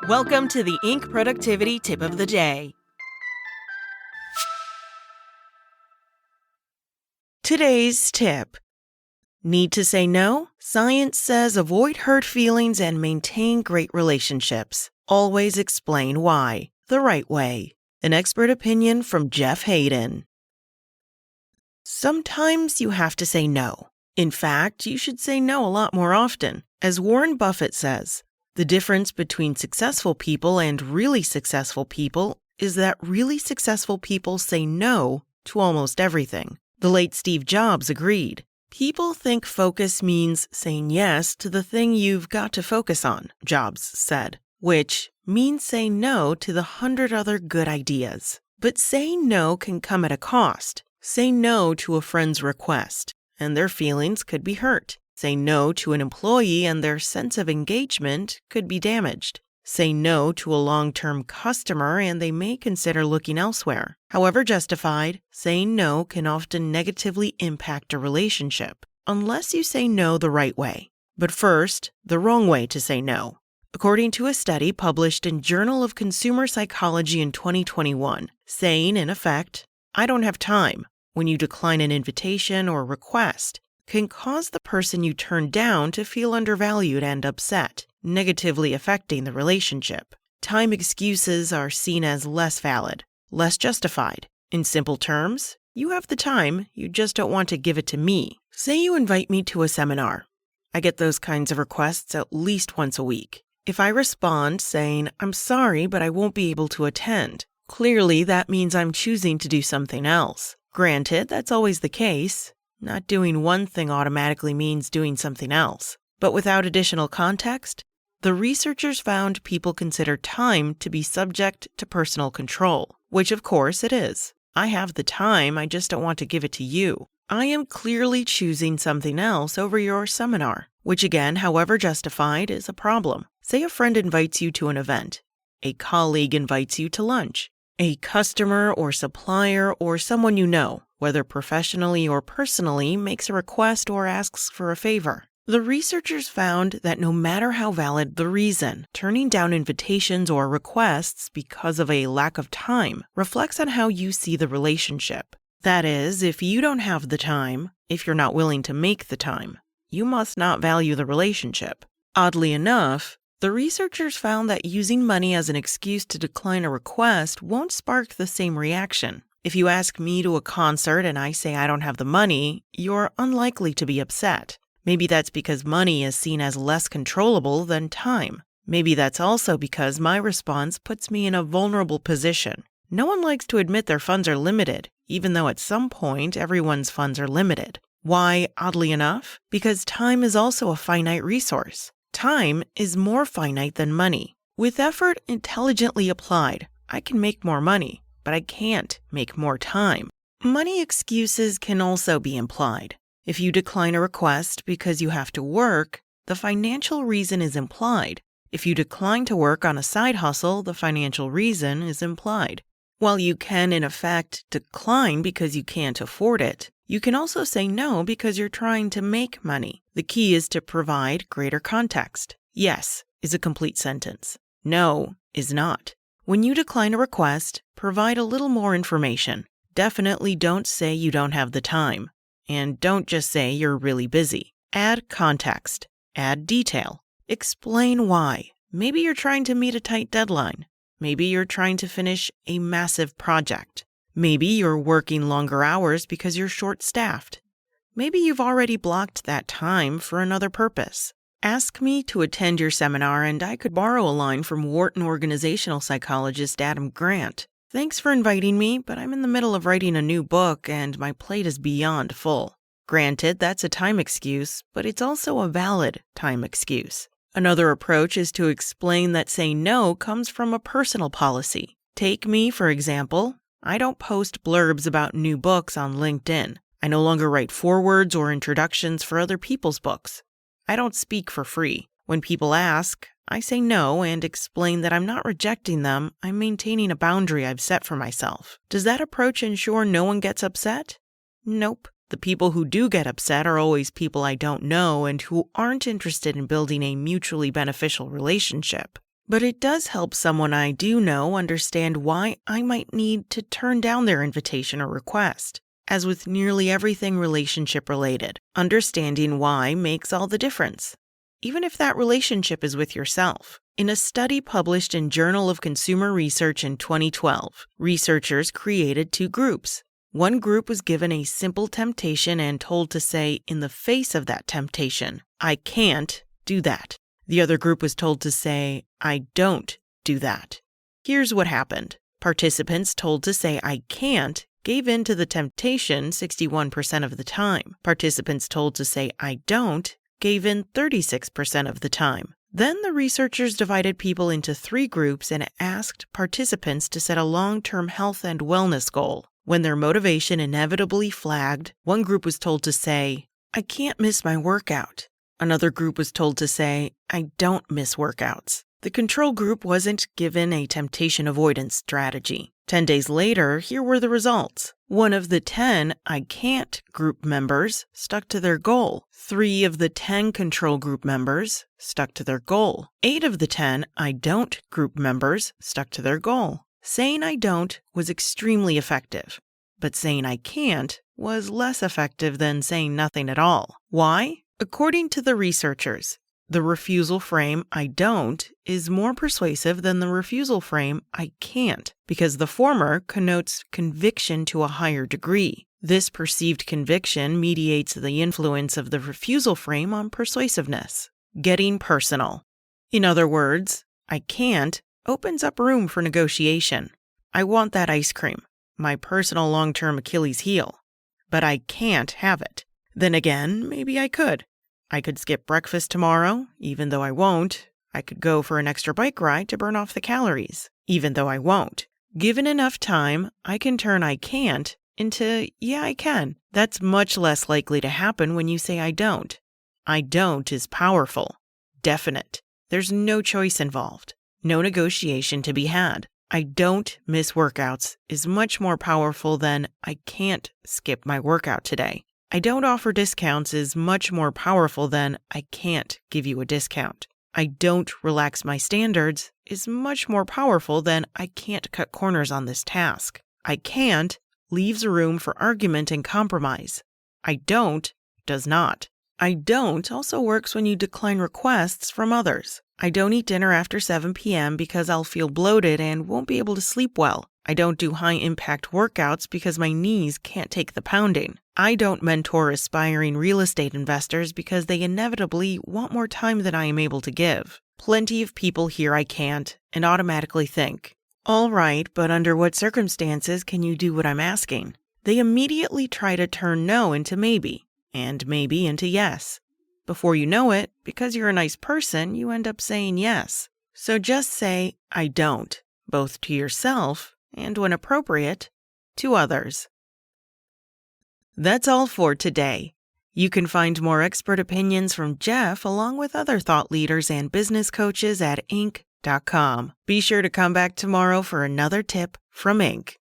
Welcome to the Inc. Productivity Tip of the Day. Today's tip. Need to say no? Science says avoid hurt feelings and maintain great relationships. Always explain why. The right way. An expert opinion from Jeff Hayden. Sometimes you have to say no. In fact, you should say no a lot more often. As Warren Buffett says, the difference between successful people and really successful people is that really successful people say no to almost everything. The late Steve Jobs agreed. People think focus means saying yes to the thing you've got to focus on, Jobs said, which means saying no to the 100 other good ideas. But saying no can come at a cost. Say no to a friend's request, and their feelings could be hurt. Say no to an employee and their sense of engagement could be damaged. Say no to a long-term customer and they may consider looking elsewhere. However justified, saying no can often negatively impact a relationship, unless you say no the right way. But first, the wrong way to say no. According to a study published in Journal of Consumer Psychology in 2021, saying, in effect, "I don't have time," when you decline an invitation or request, can cause the person you turn down to feel undervalued and upset, negatively affecting the relationship. Time excuses are seen as less valid, less justified. In simple terms, you have the time, you just don't want to give it to me. Say you invite me to a seminar. I get those kinds of requests at least once a week. If I respond saying, "I'm sorry, but I won't be able to attend," clearly that means I'm choosing to do something else. Granted, that's always the case. Not doing one thing automatically means doing something else. But without additional context, the researchers found people consider time to be subject to personal control, which of course it is. I have the time, I just don't want to give it to you. I am clearly choosing something else over your seminar, which again, however justified, is a problem. Say a friend invites you to an event. A colleague invites you to lunch. A customer or supplier or someone you know, whether professionally or personally, makes a request or asks for a favor. The researchers found that no matter how valid the reason, turning down invitations or requests because of a lack of time reflects on how you see the relationship. That is, if you don't have the time, if you're not willing to make the time, you must not value the relationship. Oddly enough, the researchers found that using money as an excuse to decline a request won't spark the same reaction. If you ask me to a concert and I say I don't have the money, you're unlikely to be upset. Maybe that's because money is seen as less controllable than time. Maybe that's also because my response puts me in a vulnerable position. No one likes to admit their funds are limited, even though at some point everyone's funds are limited. Why, oddly enough? Because time is also a finite resource. Time is more finite than money. With effort intelligently applied, I can make more money, but I can't make more time. Money excuses can also be implied. If you decline a request because you have to work, the financial reason is implied. If you decline to work on a side hustle, the financial reason is implied. While you can, in effect, decline because you can't afford it, you can also say no because you're trying to make money. The key is to provide greater context. Yes is a complete sentence. No is not. When you decline a request, provide a little more information. Definitely don't say you don't have the time. And don't just say you're really busy. Add context. Add detail. Explain why. Maybe you're trying to meet a tight deadline. Maybe you're trying to finish a massive project. Maybe you're working longer hours because you're short-staffed. Maybe you've already blocked that time for another purpose. Ask me to attend your seminar and I could borrow a line from Wharton organizational psychologist Adam Grant. Thanks for inviting me, but I'm in the middle of writing a new book and my plate is beyond full. Granted, that's a time excuse, but it's also a valid time excuse. Another approach is to explain that saying no comes from a personal policy. Take me, for example. I don't post blurbs about new books on LinkedIn. I no longer write forewords or introductions for other people's books. I don't speak for free. When people ask, I say no and explain that I'm not rejecting them, I'm maintaining a boundary I've set for myself. Does that approach ensure no one gets upset? Nope. The people who do get upset are always people I don't know and who aren't interested in building a mutually beneficial relationship. But it does help someone I do know understand why I might need to turn down their invitation or request. As with nearly everything relationship-related, understanding why makes all the difference, even if that relationship is with yourself. In a study published in Journal of Consumer Research in 2012, researchers created 2 groups. One group was given a simple temptation and told to say, in the face of that temptation, "I can't do that." The other group was told to say, "I don't do that." Here's what happened. Participants told to say, "I can't," gave in to the temptation 61% of the time. Participants told to say, "I don't," gave in 36% of the time. Then the researchers divided people into 3 groups and asked participants to set a long-term health and wellness goal. When their motivation inevitably flagged, one group was told to say, "I can't miss my workout." Another group was told to say, "I don't miss workouts." The control group wasn't given a temptation avoidance strategy. 10 days later, here were the results. 1 of the 10 "I can't" group members stuck to their goal. 3 of the 10 control group members stuck to their goal. 8 of the 10 "I don't" group members stuck to their goal. Saying "I don't" was extremely effective, but saying "I can't" was less effective than saying nothing at all. Why? According to the researchers, the refusal frame "I don't" is more persuasive than the refusal frame "I can't," because the former connotes conviction to a higher degree. This perceived conviction mediates the influence of the refusal frame on persuasiveness. Getting personal. In other words, "I can't" opens up room for negotiation. I want that ice cream, my personal long-term Achilles heel, but I can't have it. Then again, maybe I could. I could skip breakfast tomorrow, even though I won't. I could go for an extra bike ride to burn off the calories, even though I won't. Given enough time, I can turn "I can't" into "yeah, I can." That's much less likely to happen when you say "I don't." "I don't" is powerful, definite. There's no choice involved, no negotiation to be had. "I don't miss workouts" is much more powerful than "I can't skip my workout today." "I don't offer discounts" is much more powerful than "I can't give you a discount." "I don't relax my standards" is much more powerful than "I can't cut corners on this task." "I can't" leaves room for argument and compromise. "I don't" does not. "I don't" also works when you decline requests from others. "I don't eat dinner after 7 p.m. because I'll feel bloated and won't be able to sleep well." "I don't do high-impact workouts because my knees can't take the pounding." "I don't mentor aspiring real estate investors because they inevitably want more time than I am able to give." Plenty of people hear "I can't" and automatically think, "All right, but under what circumstances can you do what I'm asking?" They immediately try to turn no into maybe, and maybe into yes. Before you know it, because you're a nice person, you end up saying yes. So just say "I don't," both to yourself and, when appropriate, to others. That's all for today. You can find more expert opinions from Jeff along with other thought leaders and business coaches at Inc.com. Be sure to come back tomorrow for another tip from Inc.